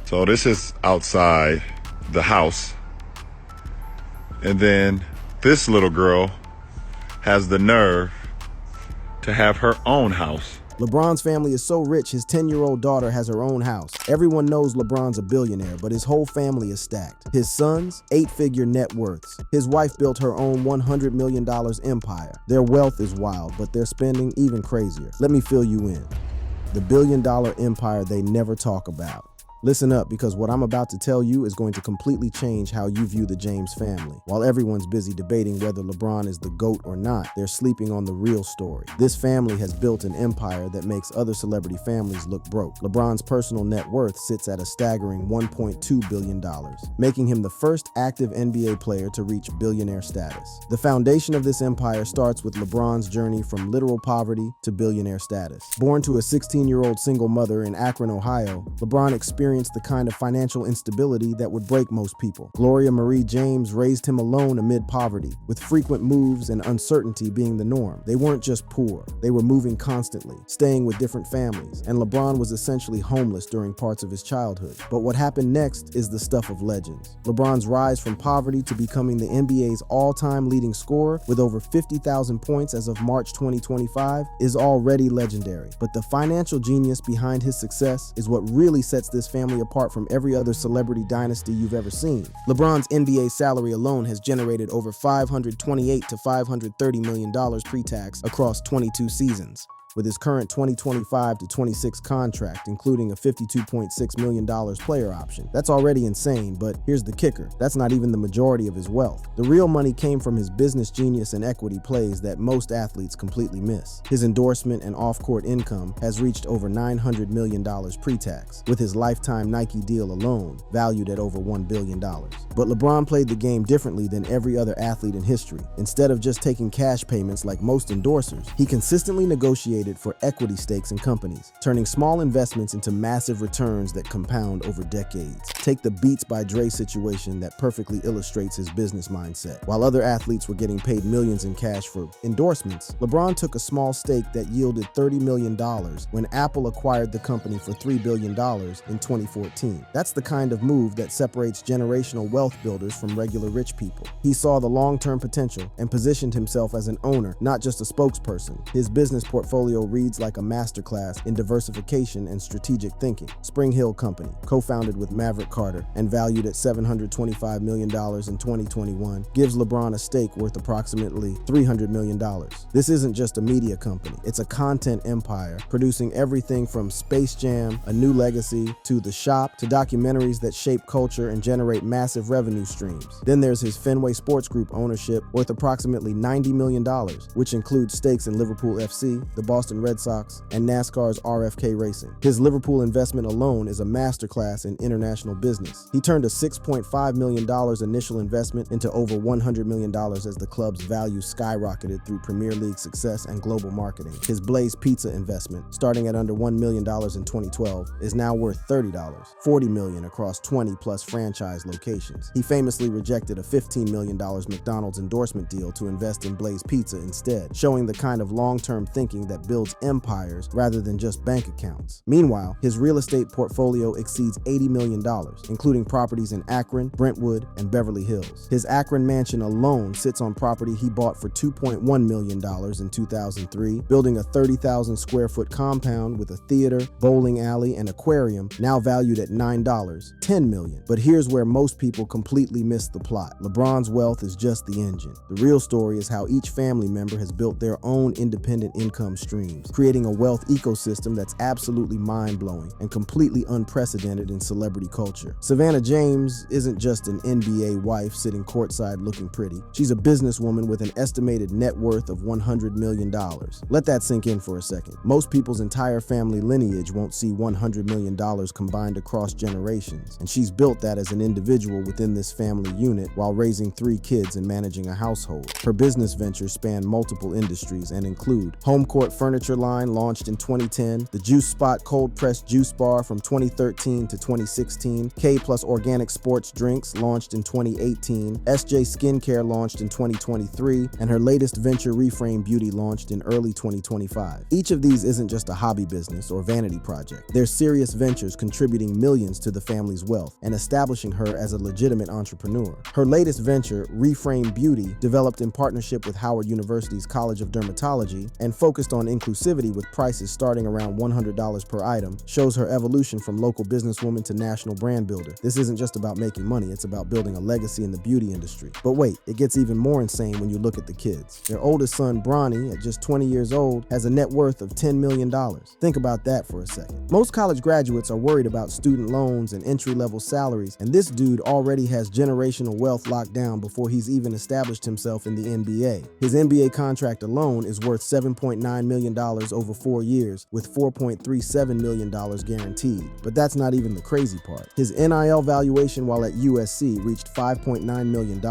So this is outside the house. And then this little girl has the nerve to have her own house. LeBron's family is so rich, his 10-year-old daughter has her own house. Everyone knows LeBron's a billionaire, but his whole family is stacked. His sons, 8-figure net worths. His wife built her own $100 million empire. Their wealth is wild, but their spending even crazier. Let me fill you in. The billion-dollar empire they never talk about. Listen up, because what I'm about to tell you is going to completely change how you view the James family. While everyone's busy debating whether LeBron is the GOAT or not, they're sleeping on the real story. This family has built an empire that makes other celebrity families look broke. LeBron's personal net worth sits at a staggering $1.2 billion, making him the first active NBA player to reach billionaire status. The foundation of this empire starts with LeBron's journey from literal poverty to billionaire status. Born to a 16-year-old single mother in Akron, Ohio, LeBron experienced the kind of financial instability that would break most people. Gloria Marie James raised him alone amid poverty, with frequent moves and uncertainty being the norm. They weren't just poor, they were moving constantly, staying with different families, and LeBron was essentially homeless during parts of his childhood. But what happened next is the stuff of legends. LeBron's rise from poverty to becoming the NBA's all-time leading scorer with over 50,000 points as of March 2025 is already legendary. But the financial genius behind his success is what really sets this family apart from every other celebrity dynasty you've ever seen. LeBron's NBA salary alone has generated over $528 to $530 million pre-tax across 22 seasons, with his current 2025 to 26 contract, including a $52.6 million player option. That's already insane, but here's the kicker. That's not even the majority of his wealth. The real money came from his business genius and equity plays that most athletes completely miss. His endorsement and off-court income has reached over $900 million pre-tax, with his lifetime Nike deal alone valued at over $1 billion. But LeBron played the game differently than every other athlete in history. Instead of just taking cash payments like most endorsers, he consistently negotiated for equity stakes in companies, turning small investments into massive returns that compound over decades. Take the Beats by Dre situation that perfectly illustrates his business mindset. While other athletes were getting paid millions in cash for endorsements, LeBron took a small stake that yielded $30 million when Apple acquired the company for $3 billion in 2014. That's the kind of move that separates generational wealth builders from regular rich people. He saw the long-term potential and positioned himself as an owner, not just a spokesperson. His business portfolio reads like a masterclass in diversification and strategic thinking. Spring Hill Company, co-founded with Maverick Carter and valued at $725 million in 2021, gives LeBron a stake worth approximately $300 million. This isn't just a media company, it's a content empire, producing everything from Space Jam, A New Legacy, to The Shop, to documentaries that shape culture and generate massive revenue streams. Then there's his Fenway Sports Group ownership, worth approximately $90 million, which includes stakes in Liverpool FC, the Boston Red Sox, and NASCAR's RFK Racing. His Liverpool investment alone is a masterclass in international business. He turned a $6.5 million initial investment into over $100 million as the club's value skyrocketed through Premier League success and global marketing. His Blaze Pizza investment, starting at under $1 million in 2012, is now worth $30, $40 million across 20-plus franchise locations. He famously rejected a $15 million McDonald's endorsement deal to invest in Blaze Pizza instead, showing the kind of long-term thinking that builds empires rather than just bank accounts. Meanwhile, his real estate portfolio exceeds $80 million, including properties in Akron, Brentwood, and Beverly Hills. His Akron mansion alone sits on property he bought for $2.1 million in 2003, building a 30,000 square foot compound with a theater, bowling alley, and aquarium, now valued at $9, $10 million. But here's where most people completely miss the plot. LeBron's wealth is just the engine. The real story is how each family member has built their own independent income streams, creating a wealth ecosystem that's absolutely mind-blowing and completely unprecedented in celebrity culture. Savannah James isn't just an NBA wife sitting courtside looking pretty. She's a businesswoman with an estimated net worth of $100 million. Let that sink in for a second. Most people's entire family lineage won't see $100 million combined across generations, and she's built that as an individual within this family unit while raising 3 kids and managing a household. Her business ventures span multiple industries and include home court furniture, furniture line launched in 2010, the Juice Spot cold-pressed juice bar from 2013 to 2016, K Plus Organic Sports Drinks launched in 2018, SJ Skincare launched in 2023, and her latest venture, Reframe Beauty, launched in early 2025. Each of these isn't just a hobby business or vanity project. They're serious ventures contributing millions to the family's wealth and establishing her as a legitimate entrepreneur. Her latest venture, Reframe Beauty, developed in partnership with Howard University's College of Dermatology and focused on inclusivity with prices starting around $100 per item, shows her evolution from local businesswoman to national brand builder. This isn't just about making money, it's about building a legacy in the beauty industry. But wait, it gets even more insane when you look at the kids. Their oldest son, Bronny, at just 20 years old, has a net worth of $10 million. Think about that for a second. Most college graduates are worried about student loans and entry-level salaries, and this dude already has generational wealth locked down before he's even established himself in the NBA. His NBA contract alone is worth $7.9 million over 4 years, with $4.37 million guaranteed. But that's not even the crazy part. His NIL valuation while at USC reached $5.9 million,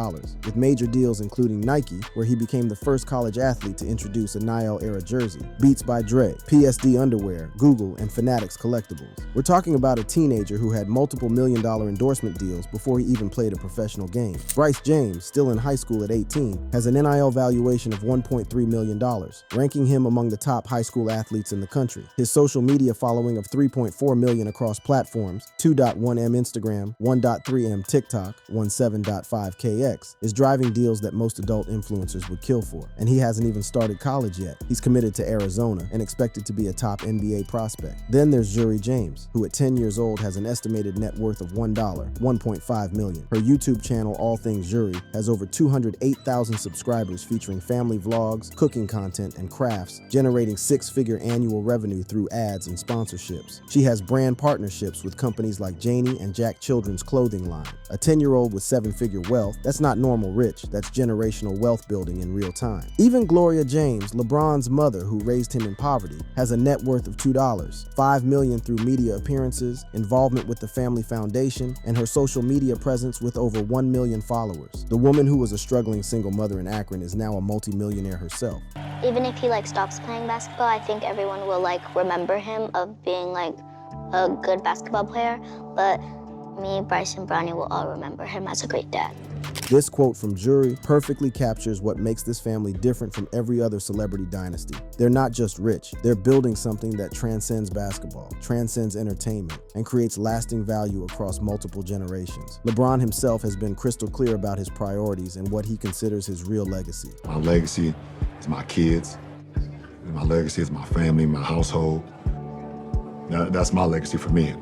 with major deals including Nike, where he became the first college athlete to introduce a NIL-era jersey, Beats by Dre, PSD Underwear, Google, and Fanatics Collectibles. We're talking about a teenager who had multiple million-dollar endorsement deals before he even played a professional game. Bryce James, still in high school at 18, has an NIL valuation of $1.3 million, ranking him among the top high school athletes in the country. His social media following of 3.4 million across platforms, 2.1M Instagram, 1.3M TikTok, 17.5KX, is driving deals that most adult influencers would kill for. And he hasn't even started college yet. He's committed to Arizona and expected to be a top NBA prospect. Then there's Zuri James, who at 10 years old has an estimated net worth of $1.5 million. Her YouTube channel, All Things Zuri, has over 208,000 subscribers featuring family vlogs, cooking content, and crafts, generating six-figure annual revenue through ads and sponsorships. She has brand partnerships with companies like Janie and Jack Children's clothing line. A 10-year-old with seven-figure wealth, that's not normal rich, that's generational wealth building in real time. Even Gloria James, LeBron's mother who raised him in poverty, has a net worth of $2, $5 million through media appearances, involvement with the family foundation, and her social media presence with over 1 million followers. The woman who was a struggling single mother in Akron is now a multi-millionaire herself. Even if he stops playing basketball, I think everyone will remember him of being a good basketball player, but me, Bryce, and Bronny will all remember him as a great dad. This quote from Zuri perfectly captures what makes this family different from every other celebrity dynasty. They're not just rich, they're building something that transcends basketball, transcends entertainment, and creates lasting value across multiple generations. LeBron himself has been crystal clear about his priorities and what he considers his real legacy. My legacy is my kids. My legacy is my family, my household. That's my legacy for me.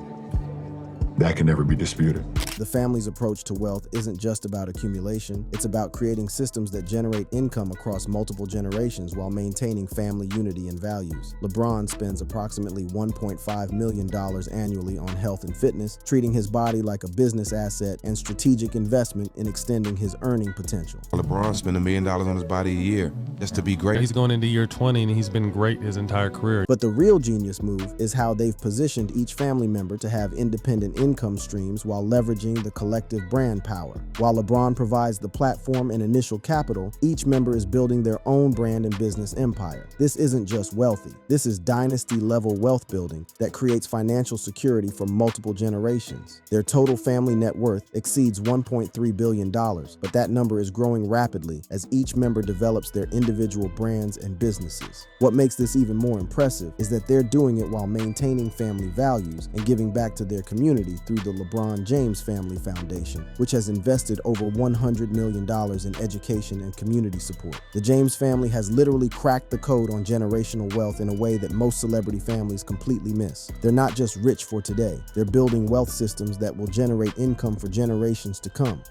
That can never be disputed. The family's approach to wealth isn't just about accumulation, it's about creating systems that generate income across multiple generations while maintaining family unity and values. LeBron spends approximately $1.5 million annually on health and fitness, treating his body like a business asset and strategic investment in extending his earning potential. LeBron spent $1 million on his body a year just to be great. He's going into year 20 and he's been great his entire career. But the real genius move is how they've positioned each family member to have independent income streams while leveraging the collective brand power. While LeBron provides the platform and initial capital, each member is building their own brand and business empire. This isn't just wealthy. This is dynasty-level wealth building that creates financial security for multiple generations. Their total family net worth exceeds $1.3 billion, but that number is growing rapidly as each member develops their individual brands and businesses. What makes this even more impressive is that they're doing it while maintaining family values and giving back to their community through the LeBron James Family Foundation, which has invested over $100 million in education and community support. The James family has literally cracked the code on generational wealth in a way that most celebrity families completely miss. They're not just rich for today, they're building wealth systems that will generate income for generations to come.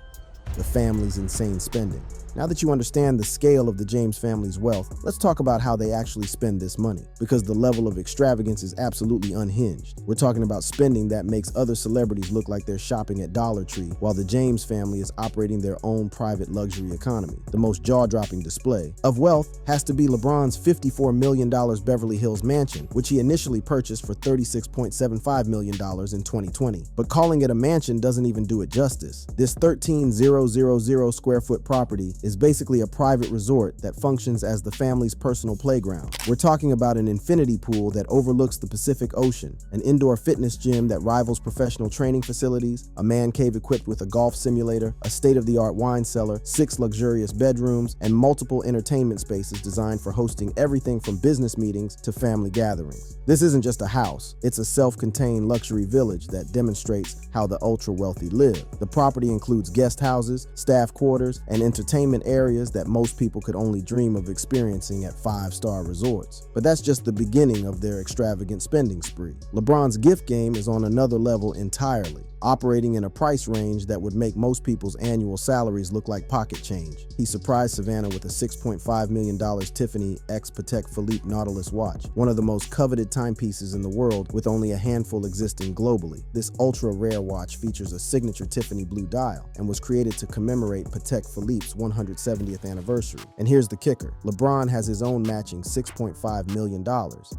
The family's insane spending. Now that you understand the scale of the James family's wealth, let's talk about how they actually spend this money, because the level of extravagance is absolutely unhinged. We're talking about spending that makes other celebrities look like they're shopping at Dollar Tree, while the James family is operating their own private luxury economy. The most jaw-dropping display of wealth has to be LeBron's $54 million Beverly Hills mansion, which he initially purchased for $36.75 million in 2020. But calling it a mansion doesn't even do it justice. This 13,000 square foot property is basically a private resort that functions as the family's personal playground. We're talking about an infinity pool that overlooks the Pacific Ocean, an indoor fitness gym that rivals professional training facilities, a man cave equipped with a golf simulator, a state-of-the-art wine cellar, 6 luxurious bedrooms, and multiple entertainment spaces designed for hosting everything from business meetings to family gatherings. This isn't just a house, it's a self-contained luxury village that demonstrates how the ultra-wealthy live. The property includes guest houses, staff quarters, and entertainment areas that most people could only dream of experiencing at 5-star resorts. But that's just the beginning of their extravagant spending spree. LeBron's gift game is on another level entirely, operating in a price range that would make most people's annual salaries look like pocket change. He surprised Savannah with a $6.5 million Tiffany x Patek Philippe Nautilus watch, one of the most coveted timepieces in the world with only a handful existing globally. This ultra-rare watch features a signature Tiffany blue dial and was created to commemorate Patek Philippe's 170th anniversary. And here's the kicker. LeBron has his own matching $6.5 million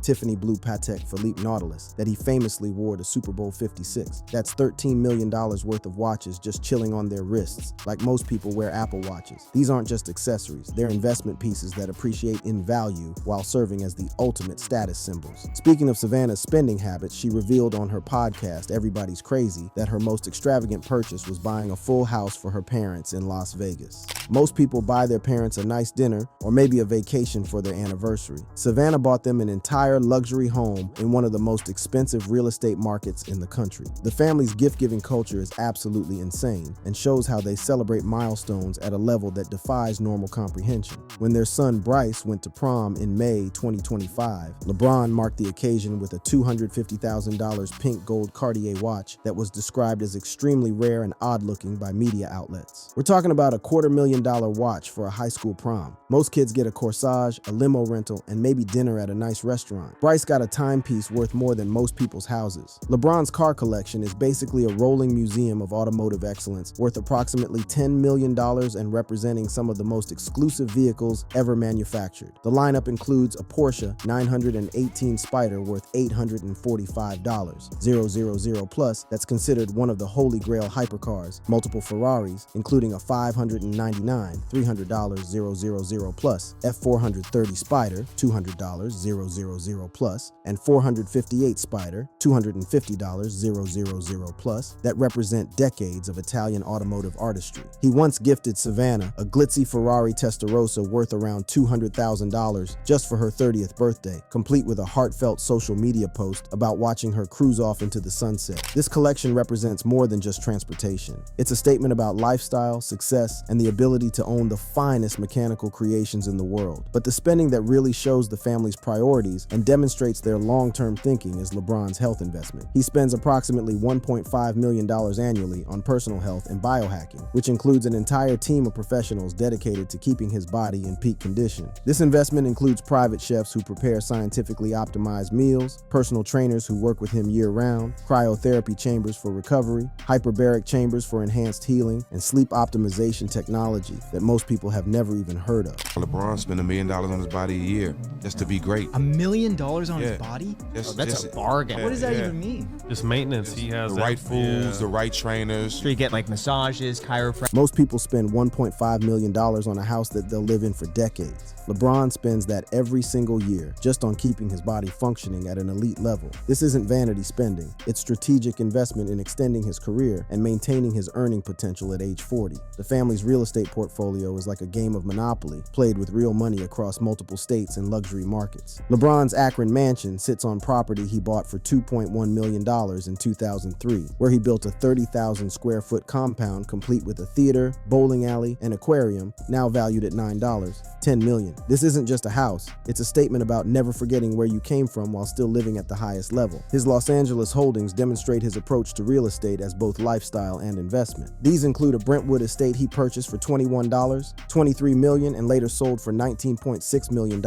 Tiffany blue Patek Philippe Nautilus that he famously wore to Super Bowl 56. That's $13 million worth of watches just chilling on their wrists, like most people wear Apple Watches. These aren't just accessories, they're investment pieces that appreciate in value while serving as the ultimate status symbols. Speaking of Savannah's spending habits, she revealed on her podcast, Everybody's Crazy, that her most extravagant purchase was buying a full house for her parents in Las Vegas. Most people buy their parents a nice dinner or maybe a vacation for their anniversary. Savannah bought them an entire luxury home in one of the most expensive real estate markets in the country. The family's gift-giving culture is absolutely insane and shows how they celebrate milestones at a level that defies normal comprehension. When their son Bryce went to prom in May 2025, LeBron marked the occasion with a $250,000 pink gold Cartier watch that was described as extremely rare and odd-looking by media outlets. We're talking about a $250,000 watch for a high school prom. Most kids get a corsage, a limo rental, and maybe dinner at a nice restaurant. Bryce got a timepiece worth more than most people's houses. LeBron's car collection is basically a rolling museum of automotive excellence worth approximately $10 million and representing some of the most exclusive vehicles ever manufactured. The lineup includes a Porsche 918 Spider worth $845, 000 plus, that's considered one of the holy grail hypercars, multiple Ferraris, including a $599, $300, 000 plus, F430 Spider, $200, 000 plus, and 458 Spider, $250, 000 plus, that represent decades of Italian automotive artistry. He once gifted Savannah a glitzy Ferrari Testarossa worth around $200,000 just for her 30th birthday, complete with a heartfelt social media post about watching her cruise off into the sunset. This collection represents more than just transportation. It's a statement about lifestyle, success, and the ability to own the finest mechanical creations in the world. But the spending that really shows the family's priorities and demonstrates their long-term thinking is LeBron's health investment. He spends approximately $1.5 million annually on personal health and biohacking, which includes an entire team of professionals dedicated to keeping his body in peak condition. This investment includes private chefs who prepare scientifically optimized meals, personal trainers who work with him year-round, cryotherapy chambers for recovery, hyperbaric chambers for enhanced healing, and sleep optimization technology that most people have never even heard of. LeBron spent $1 million on his body a year just to be great. $1 million on his body? That's a bargain. What does that even mean? Just maintenance. He has the right foods, the right trainers. So you get like massages, chiropractic. Most people spend $1.5 million on a house that they'll live in for decades. LeBron spends that every single year just on keeping his body functioning at an elite level. This isn't vanity spending. It's strategic investment in extending his career and maintaining his earning potential at age 40. The family's real estate portfolio is like a game of Monopoly, played with real money across multiple states and luxury markets. LeBron's Akron mansion sits on property he bought for $2.1 million in 2003, where he built a 30,000 square foot compound complete with a theater, bowling alley, and aquarium, now valued at $9, $10 million. This isn't just a house, it's a statement about never forgetting where you came from while still living at the highest level. His Los Angeles holdings demonstrate his approach to real estate as both lifestyle and investment. These include a Brentwood estate he purchased for $21, $23 million, and later sold for $19.6 million,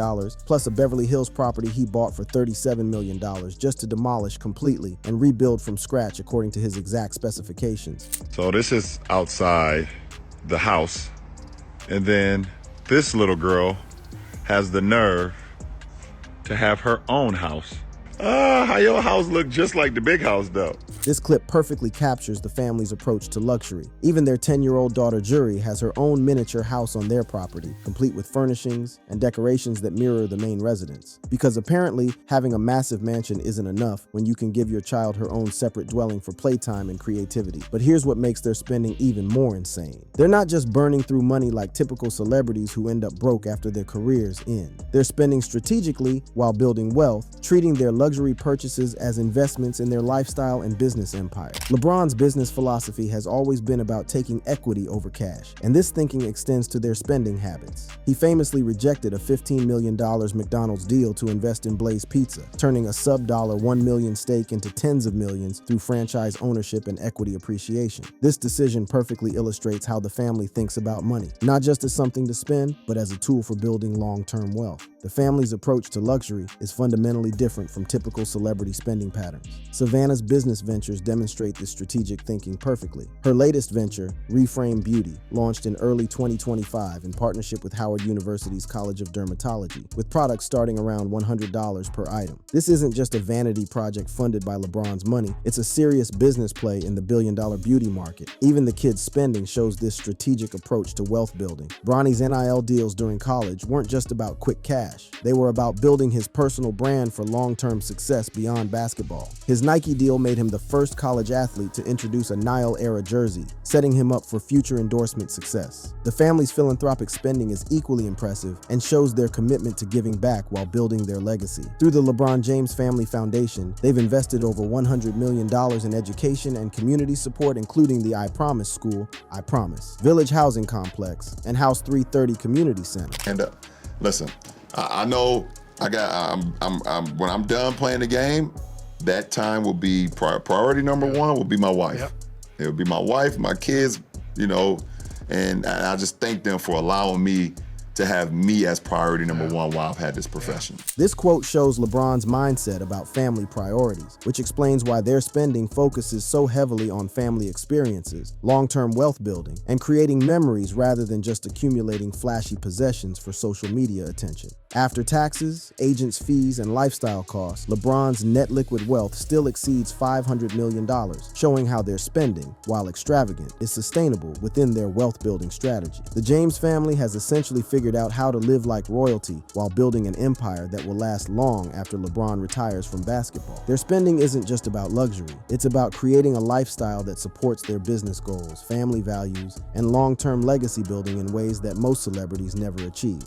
plus a Beverly Hills property he bought for $37 million just to demolish completely and rebuild from scratch according to his exact specifications. So this is outside the house. And then this little girl has the nerve to have her own house. How your house look just like the big house though? This clip perfectly captures the family's approach to luxury. Even their 10-year-old daughter Juri has her own miniature house on their property, complete with furnishings and decorations that mirror the main residence. Because apparently, having a massive mansion isn't enough when you can give your child her own separate dwelling for playtime and creativity. But here's what makes their spending even more insane. They're not just burning through money like typical celebrities who end up broke after their careers end. They're spending strategically while building wealth, treating their luxury purchases as investments in their lifestyle and business empire. LeBron's business philosophy has always been about taking equity over cash, and this thinking extends to their spending habits. He famously rejected a $15 million McDonald's deal to invest in Blaze Pizza, turning a sub-$1 million stake into tens of millions through franchise ownership and equity appreciation. This decision perfectly illustrates how the family thinks about money, not just as something to spend, but as a tool for building long-term wealth. The family's approach to luxury is fundamentally different from typical celebrity spending patterns. Savannah's business ventures demonstrate this strategic thinking perfectly. Her latest venture, Reframe Beauty, launched in early 2025 in partnership with Howard University's College of Dermatology, with products starting around $100 per item. This isn't just a vanity project funded by LeBron's money, it's a serious business play in the billion-dollar beauty market. Even the kids' spending shows this strategic approach to wealth building. Bronny's NIL deals during college weren't just about quick cash. They were about building his personal brand for long-term success beyond basketball. His Nike deal made him the first college athlete to introduce a Nile-era jersey, setting him up for future endorsement success. The family's philanthropic spending is equally impressive and shows their commitment to giving back while building their legacy. Through the LeBron James Family Foundation, they've invested over $100 million in education and community support, including the I Promise School, I Promise, Village Housing Complex, and House 330 Community Center. And listen, I know when I'm done playing the game, that time will be priority number one will be my wife. Yep. It'll be my wife, my kids, and I just thank them for allowing me to have me as priority number one while I've had this profession. This quote shows LeBron's mindset about family priorities, which explains why their spending focuses so heavily on family experiences, long-term wealth building, and creating memories rather than just accumulating flashy possessions for social media attention. After taxes, agents' fees, and lifestyle costs, LeBron's net liquid wealth still exceeds $500 million, showing how their spending, while extravagant, is sustainable within their wealth-building strategy. The James family has essentially figured out how to live like royalty while building an empire that will last long after LeBron retires from basketball. Their spending isn't just about luxury, it's about creating a lifestyle that supports their business goals, family values, and long-term legacy building in ways that most celebrities never achieve.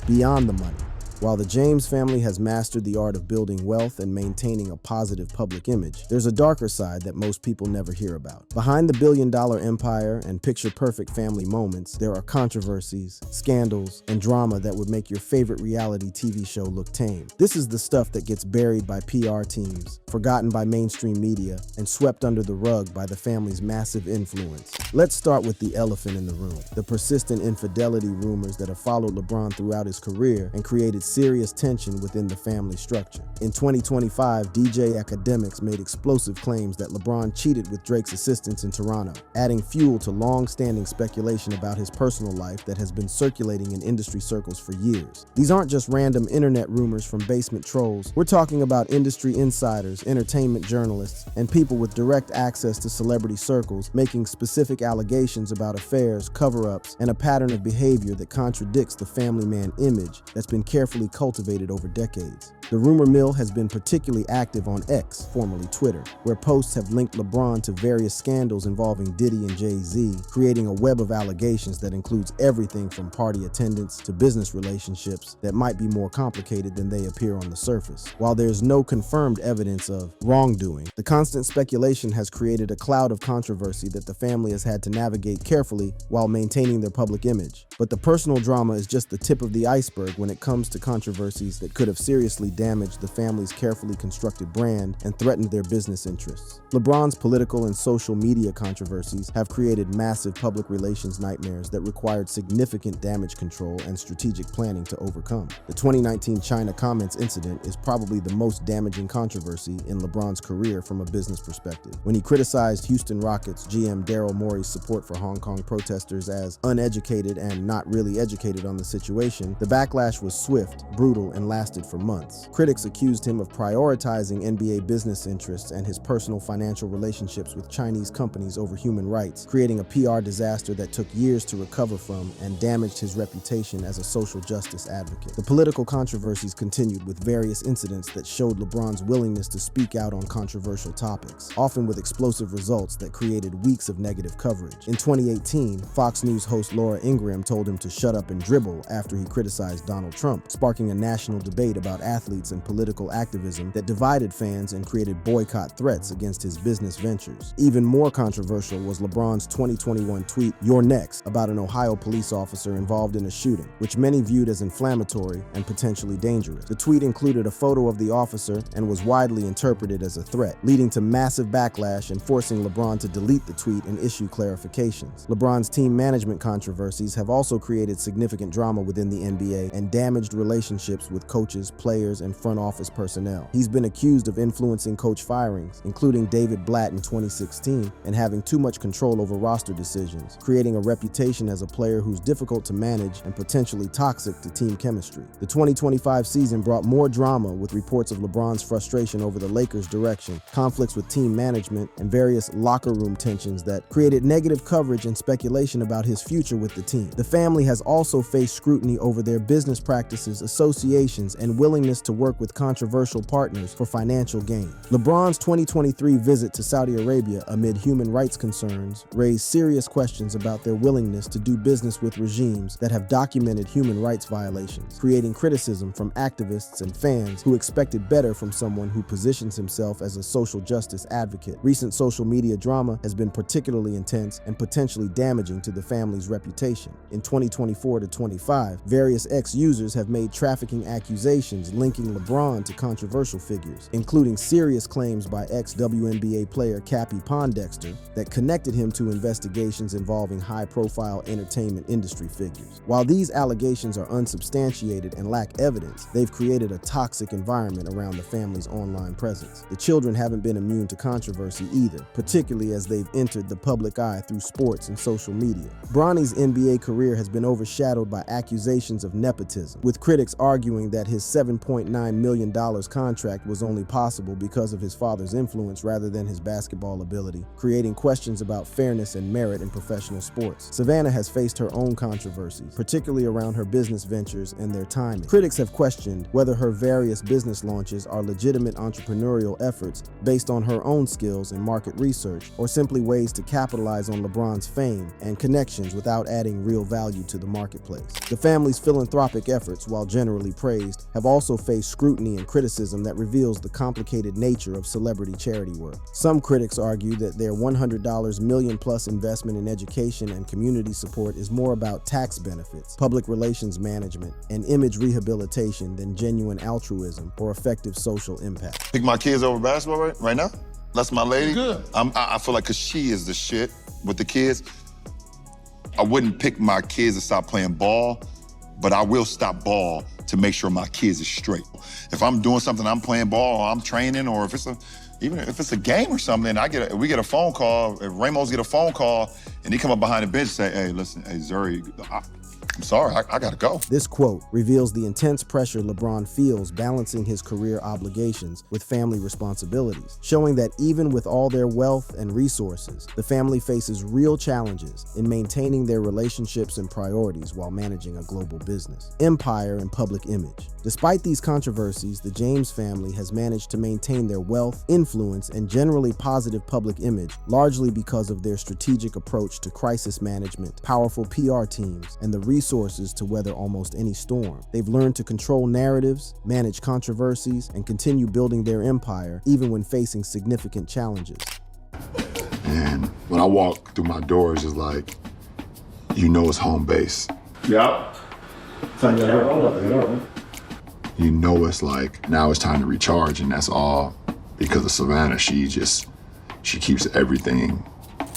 Beyond the money, while the James family has mastered the art of building wealth and maintaining a positive public image, there's a darker side that most people never hear about. Behind the billion-dollar empire and picture-perfect family moments, there are controversies, scandals, and drama that would make your favorite reality TV show look tame. This is the stuff that gets buried by PR teams, forgotten by mainstream media, and swept under the rug by the family's massive influence. Let's start with the elephant in the room, the persistent infidelity rumors that have followed LeBron throughout his career and created serious tension within the family structure. In 2025, DJ Academics made explosive claims that LeBron cheated with Drake's assistants in Toronto, adding fuel to long-standing speculation about his personal life that has been circulating in industry circles for years. These aren't just random internet rumors from basement trolls. We're talking about industry insiders, entertainment journalists, and people with direct access to celebrity circles making specific allegations about affairs, cover-ups, and a pattern of behavior that contradicts the family man image that's been carefully cultivated over decades. The rumor mill has been particularly active on X, formerly Twitter, where posts have linked LeBron to various scandals involving Diddy and Jay-Z, creating a web of allegations that includes everything from party attendance to business relationships that might be more complicated than they appear on the surface. While there's no confirmed evidence of wrongdoing, the constant speculation has created a cloud of controversy that the family has had to navigate carefully while maintaining their public image. But the personal drama is just the tip of the iceberg when it comes to controversies that could have seriously damaged the family's carefully constructed brand and threatened their business interests. LeBron's political and social media controversies have created massive public relations nightmares that required significant damage control and strategic planning to overcome. The 2019 China comments incident is probably the most damaging controversy in LeBron's career from a business perspective. When he criticized Houston Rockets GM Daryl Morey's support for Hong Kong protesters as uneducated and not really educated on the situation, the backlash was swift swift, brutal, and lasted for months. Critics accused him of prioritizing NBA business interests and his personal financial relationships with Chinese companies over human rights, creating a PR disaster that took years to recover from and damaged his reputation as a social justice advocate. The political controversies continued with various incidents that showed LeBron's willingness to speak out on controversial topics, often with explosive results that created weeks of negative coverage. In 2018, Fox News host Laura Ingraham told him to shut up and dribble after he criticized Donald Trump, sparking a national debate about athletes and political activism that divided fans and created boycott threats against his business ventures. Even more controversial was LeBron's 2021 tweet, "You're next," about an Ohio police officer involved in a shooting, which many viewed as inflammatory and potentially dangerous. The tweet included a photo of the officer and was widely interpreted as a threat, leading to massive backlash and forcing LeBron to delete the tweet and issue clarifications. LeBron's team management controversies have also created significant drama within the NBA and damaged relationships with coaches, players, and front office personnel. He's been accused of influencing coach firings, including David Blatt in 2016, and having too much control over roster decisions, creating a reputation as a player who's difficult to manage and potentially toxic to team chemistry. The 2025 season brought more drama with reports of LeBron's frustration over the Lakers' direction, conflicts with team management, and various locker room tensions that created negative coverage and speculation about his future with the team. The family has also faced scrutiny over their business practices, associations, and willingness to work with controversial partners for financial gain. LeBron's 2023 visit to Saudi Arabia amid human rights concerns raised serious questions about their willingness to do business with regimes that have documented human rights violations, creating criticism from activists and fans who expected better from someone who positions himself as a social justice advocate. Recent social media drama has been particularly intense and potentially damaging to the family's reputation. In 2024 to 25, various ex-users have made trafficking accusations linking LeBron to controversial figures, including serious claims by ex-WNBA player Cappie Pondexter that connected him to investigations involving high-profile entertainment industry figures. While these allegations are unsubstantiated and lack evidence, they've created a toxic environment around the family's online presence. The children haven't been immune to controversy either, particularly as they've entered the public eye through sports and social media. Bronny's NBA career has been overshadowed by accusations of nepotism, with critics arguing that his $7.9 million contract was only possible because of his father's influence rather than his basketball ability, creating questions about fairness and merit in professional sports. Savannah has faced her own controversies, particularly around her business ventures and their timing. Critics have questioned whether her various business launches are legitimate entrepreneurial efforts based on her own skills and market research, or simply ways to capitalize on LeBron's fame and connections without adding real value to the marketplace. The family's philanthropic efforts, while generally praised, have also faced scrutiny and criticism that reveals the complicated nature of celebrity charity work. Some critics argue that their $100 million-plus investment in education and community support is more about tax benefits, public relations management, and image rehabilitation than genuine altruism or effective social impact. Pick my kids over basketball right now? That's my lady. Good. I feel like, cause she is the shit with the kids. I wouldn't pick my kids to stop playing ball, but I will stop ball to make sure my kids are straight. If I'm doing something, I'm playing ball, or I'm training, or even if it's a game or something, we get a phone call, if Ramos get a phone call, and he come up behind the bench and say, "Hey, listen, hey, Zuri, I'm sorry, I gotta go." This quote reveals the intense pressure LeBron feels balancing his career obligations with family responsibilities, showing that even with all their wealth and resources, the family faces real challenges in maintaining their relationships and priorities while managing a global business, empire, and public image. Despite these controversies, the James family has managed to maintain their wealth, influence, and generally positive public image, largely because of their strategic approach to crisis management, powerful PR teams, and the resources to weather almost any storm. They've learned to control narratives, manage controversies, and continue building their empire even when facing significant challenges. And when I walk through my doors, it's like, you know it's home base. Yep. You know it's like, now it's time to recharge, and that's all because of Savannah. She keeps everything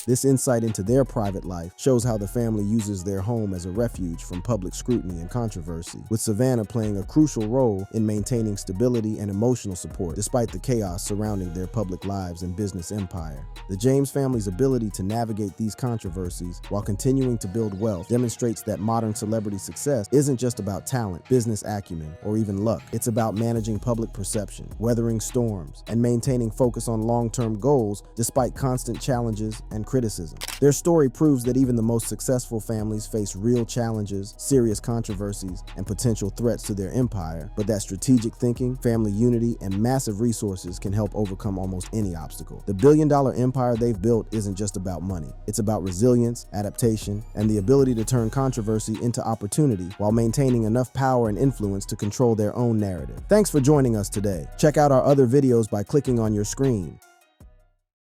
This insight into their private life shows how the family uses their home as a refuge from public scrutiny and controversy, with Savannah playing a crucial role in maintaining stability and emotional support despite the chaos surrounding their public lives and business empire. The James family's ability to navigate these controversies while continuing to build wealth demonstrates that modern celebrity success isn't just about talent, business acumen, or even luck. It's about managing public perception, weathering storms, and maintaining focus on long-term goals despite constant challenges and criticism. Their story proves that even the most successful families face real challenges, serious controversies, and potential threats to their empire, but that strategic thinking, family unity, and massive resources can help overcome almost any obstacle. The billion-dollar empire they've built isn't just about money. It's about resilience, adaptation, and the ability to turn controversy into opportunity while maintaining enough power and influence to control their own narrative. Thanks for joining us today. Check out our other videos by clicking on your screen.